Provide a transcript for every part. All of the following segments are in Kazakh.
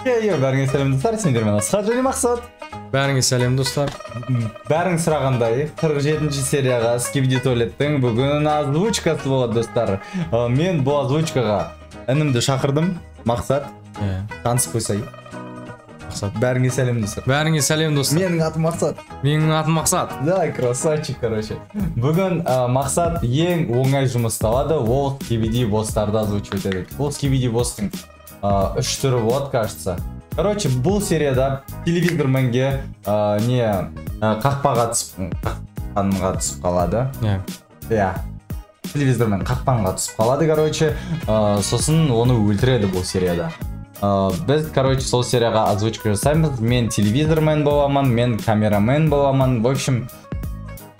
Бәріңе сәлем достар, сендермен Асқар және Мақсат. Бәріңе сәлем достар. Бәрің сұрағандай 47-ші серияға Skibidi Toilet'тің бүгін озвучкасы болады достар. Мен бұл озвучкаға інімді шақырдым, Мақсат. Танысып қойсай. Мақсат. Бәріңе сәлем достар. Бәріңе сәлем достар. Менің атым Мақсат. Менің атым Мақсат. Да, красавчик, короче. Бүгін Мақсат ең оңай жұмыс табады, ол Skibidi бостарды озвучивать етеді. Ол Skibidi бостың 3 түрі болады, кажется. Короче, бұл серияда телевизорменге қақпаға түсіп қалады. Телевизормен қақпанға түсіп қалады, короче. Сосын оны өлтіреді бұл серияда. Біз, короче, сол серияға озвучка жасаймыз. Мен телевизормен боламын, мен камерамен боламын. В общем,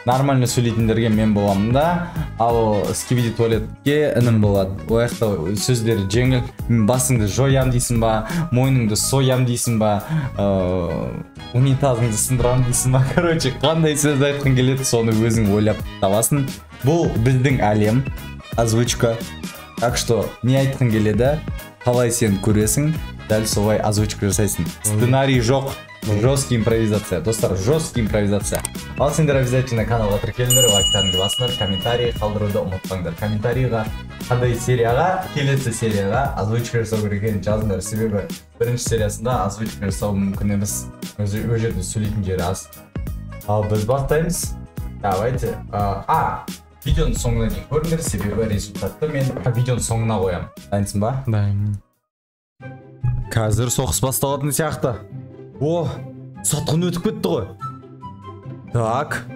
нормально сөйлейтіндерге мен боламын да. Ал Skibidi Toilet'ке інім болады. Ояқта сөздері жеңіл. Басыңды жоям дейсің ба, мойныңды соям дейсің ба, унитазыңды сындырам дейсің ба. Короче, қандай сөз айтқың келеді, соны өзің ойлап табасың. Бұл біздің әлем, озвучка. Так что, не айтқың келеді, қалай сен көресің, дәл солай озвучка жасайсың. Сценарий жоқ. Жесткий импровизация. Достар, жесткий импровизация. Ал сендер обязательно каналға тіркеліңдер, лайктарыңды басыңдар, комментарий қалдыруды ұмытпаңдар. Комментарийға қандай серияға, келесі серияға озвучка жасау керек екенін жазыңдар. Себебі бірінші сериясында озвучка жасау мүмкін емес. Ол жерде сөйлейтін жері аз. Ал біз бастаймыз. Давайте. Видеоның соңына дейін көріңдер, себебі результатты мен видеоның соңына қоямын. Дайынсың ба? Дайынмын. Қазір соғыс басталатын сияқты. О, сатқын өтіп кетті ғой. Так.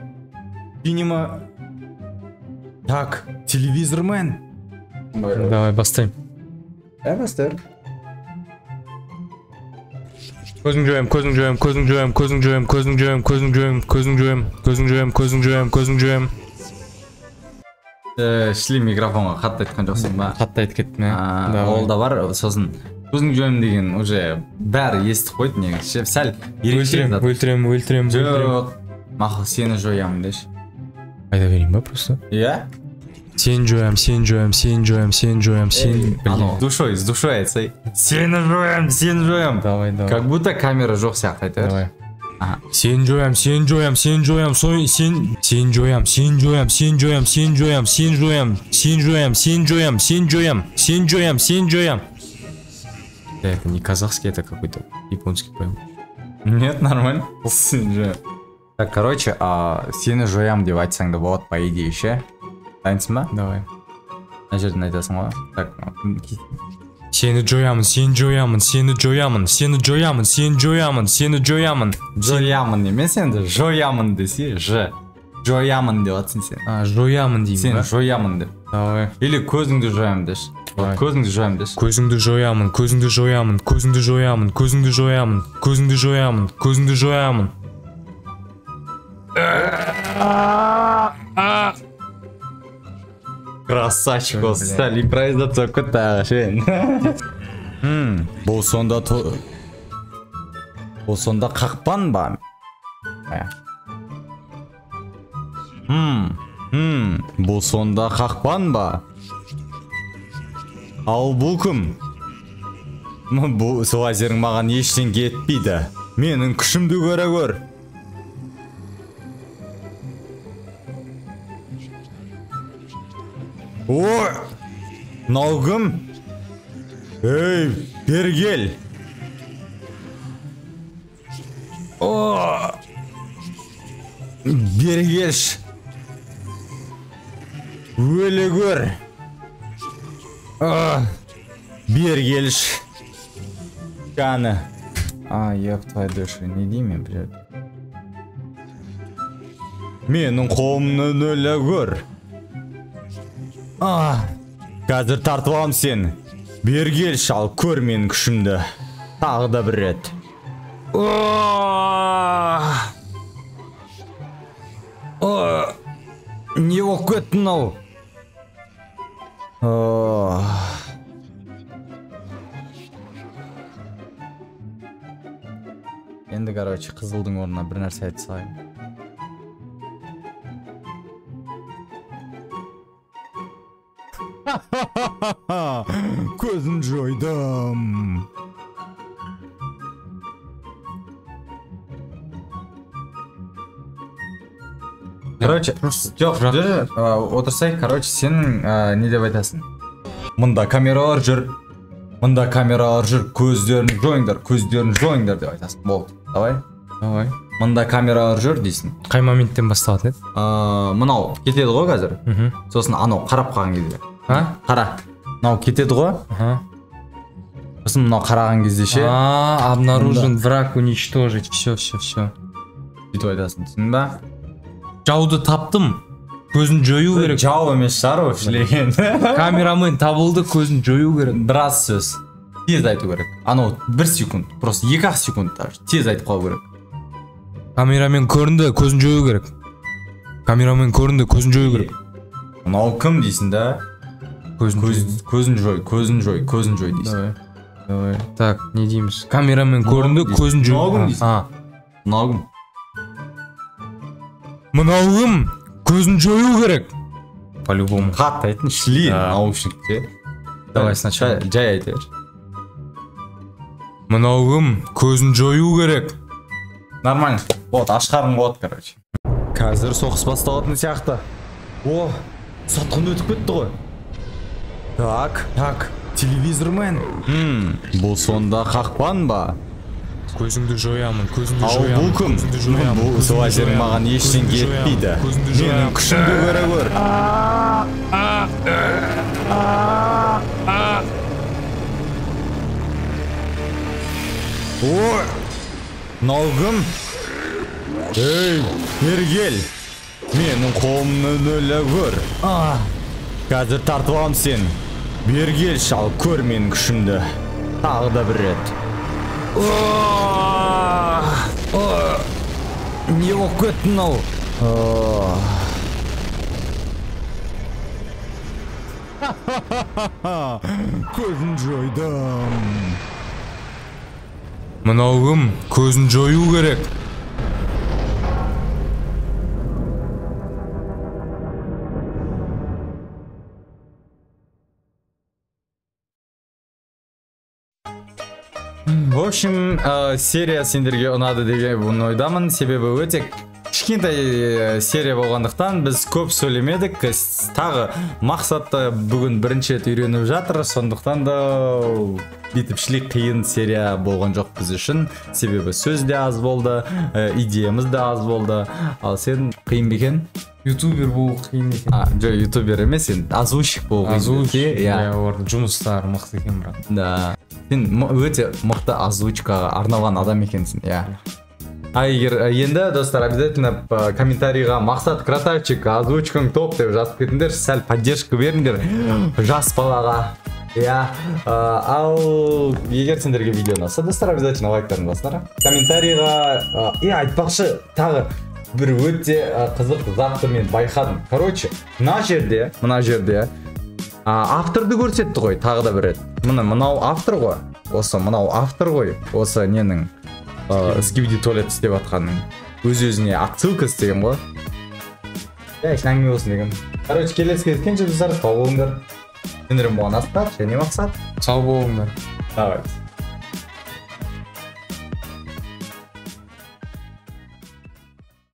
Синема. Так, телевизормен. Давай бастайым. Бастайық. Көзің жоям, көзің жоям, көзің жоям, көзің жоям, көзің жоям, көзің жоям, көзің жоям, көзің жоям, көзің жоям, көзің жоям. Шлі микрофонға қатты айтқан жоқсың ба? Қатты айтып кеттім, Ол да бар, сосын көзің жоям деген уже бәрі естіп қойды негізі. Сәл ерекше зат. Өлтірем. Жоқ, мақұл, сені жоямын деші. Айта берейін ба просто? Иә? Сен жоям. С душой айтсай. Сені жоям. Давай. Как будто камера жоқ сияқты айтар. Давай. Сен жоям. Сен жоям. Это не казахский, это какой-то японский поэм. Нет, нормально. Так, короче, сені жоям деп айтсаң да болады, по идее, ше. Дайынсың ба? Давай. Мына жерден айтасың ғой. Так, сені жоямын. Жоямын емес енді, жоямын десе, жоямын деп атсың сен. Жоямын деймін ба? Сен жоямын деп. Давай. Или көзіңді жоямын деші. Көзіңді жоямын деші. Көзіңді жоямын. Красавчик осы, сәл импровизация көтті ағашен. Бұл сонда қақпан ба? Бұл сонда қақпан ба? Ал бұл кім? Бұл лазерің маған ештен кетпейді. Менің күшімді көре көр. Ой, мынау кім? Ей, бері кел. Бері келші. Өлі көр. Бері келші. Қаны. Еп твой души, не деймін, блядь. Менің қолымнан өлі көр. Қазір тартып алам сен. Бері келші, ал көр менің күшімді. Тағы да бір рет. Не болып кетті мынау? Енді, короче, қызылдың орнына бір нәрсе айтып салайын. Көзін жойдым. короче жоқ отырсай, короче сен не деп айтасың? Мында камералар жүр, көздерін жойыңдар деп айтасың. Болды, давай. Мында камералар жүр дейсің. Қай моменттен басталатын еді? Мынау кетеді ғой қазір. Сосын анау қарап қалған кезде. Қара. Мынау кетеді ғой. Сосын мынау қараған кезде ше. Обнаружен враг, уничтожить. Все. Сөйтіп айтасың, түсіндің ба? Жауды таптым. Көзін жою керек. Жау емес шығар өшілеген. Камерамен табылды, көзін жою керек. Біраз сөз. Тез айту керек. Анау 1 секунд, просто 2-ақ секунд даже. Тез айтып қалу керек. Камерамен көрінді, көзін жою керек. Мынау кім дейсің да? Көзін жой дейсің. Давай. Так, не дейміз? Камерамен көрінді, көзін жою. Мынау кім дейсің? Мынау кім? Мынау кім? Көзін жою керек. По-любому. Қатты айтын, шли наушникте. Давай сначала. Жай айта бер. Мынау кім? Көзін жою керек. Нормально. Вот, ашқарың болады, короче. Қазір соғыс басталатын сияқты. О, сатқын өтіп кетті ғой. Так, телевизор мен. Бұл сонда қақпан ба? Көзіңді жоямын, көзіңді жоямын. Ал бұл кім? Бұл лазерің маған ештеңе етпейді. Менің күшімді көре көр. Ой, мынау кім? Ей, мергел, менің қолымнан өле көр. Қазір тартып алам сен. Бергел шал, көр менің күшімді. Тағы да бір рет. Не болып кетті мынау? Көзін жойдым. Мынау кім? Көзін жою керек. В общем, серия сендерге ұнады деген ойдамын. Себебі өте кішкентай серия болғандықтан біз көп сөйлемедік. Тағы мақсатты бүгін бірінші рет үйреніп жатыр. Сондықтан да битіпшілік қиын серия болған жоқ біз үшін. Себебі сөз де аз болды, идеямыз да аз болды. Ал сен қиын бекен? Ютубер болу қиын екен. Жоқ, ютубер емес, сен озвучик болу қиын. Озвучик, жұмыстар мықты екен, брат. Да. Сен өте мықты озвучкаға арналған адам екенсің, иә. Егер енді достар, обязательно комментарийға мақсат красавчик, озвучкаң топ деп жазып кетіңдер, сәл поддержка беріңдер жас балаға. Иә, ал егер сендерге видео ұнаса, достар, обязательно лайктарын басыңдар. Комментарийға, айтпақшы, тағы бір өте қызық затты мен байқадым. Короче, мына жерде авторды көрсетті ғой, тағы да бір рет. Мынау автор ғой. Мынау автор ғой. Осы ненің Skibidi Toilet істеп атқанның. Өз-өзіне отсылка істеген ғой. Әңгіме болсын деген. Короче, келесі кездескенше достар, сау болыңдар. Сендерім болған Асқар, және Мақсат. Сау болыңдар. Давай.